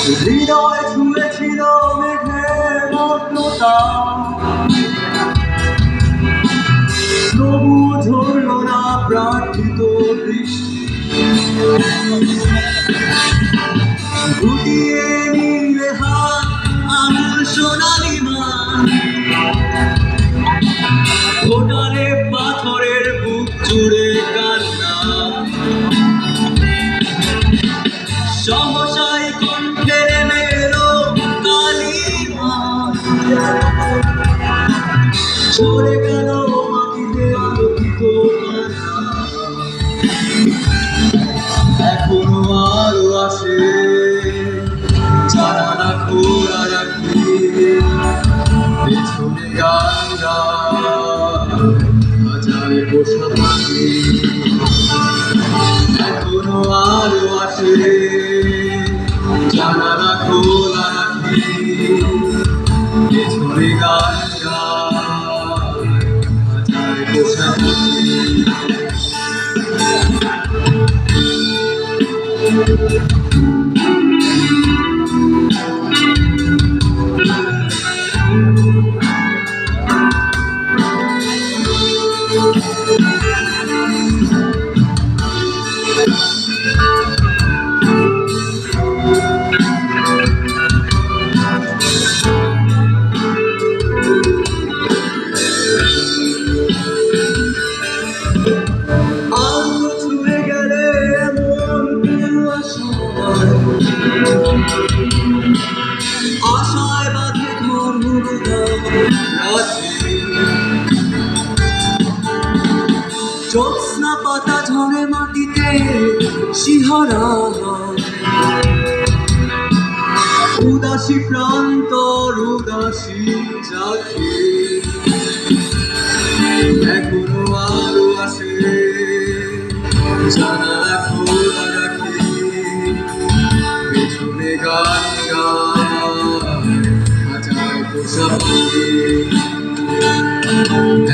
হৃদয় ছুঁয়েছিল মেঘের মগ্নতা, তবু ঝরল না প্রার্থিত বৃষ্টি। গুটিয়ে নিলে হাত আমূল সোনালি মান, ভোটারে পাথরের বুক জুড়ে কান্না। সহসাই কণ্ঠে মেলো কালিমা, চলে গেল মাটিতে আলোকিত কান্না। এখনো আলো আসে জানালা খোলা রাখি, পেছনে গান গায় হাজারে পোষা পাখি। এখনো আলো আসে জানালা খোলা রাখি, পেছনে গান গায় হাজারে পোষা পাখি। আশায় বাঁধে ঘর জ্যোৎস্না পাতা ঝরে মাটিতে শিহরা, উদাসী প্রান্তর উদাসী জাগে। এখনো আলো আসে জানালা খোলা রাখি, পেছনে গান গায় হাজার পোষা পাখি।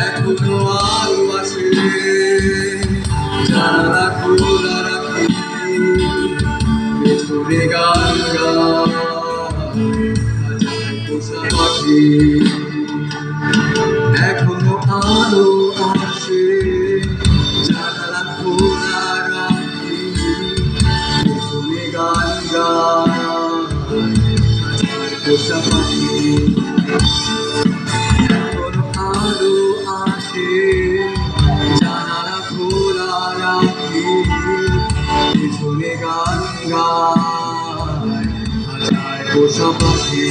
এখনো আলো আসে জানালা খোলা রাখি, পেছনে গান গায় হাজার পোষা পাখি। এখনো আলো আসে জানালা খোলা রাখি, পেছনে গান গায় হাজার পোষা পাখি। এখনো আলো আসে জানালা খোলা রাখি, পেছনে গান গায় হাজার পোষা পাখি।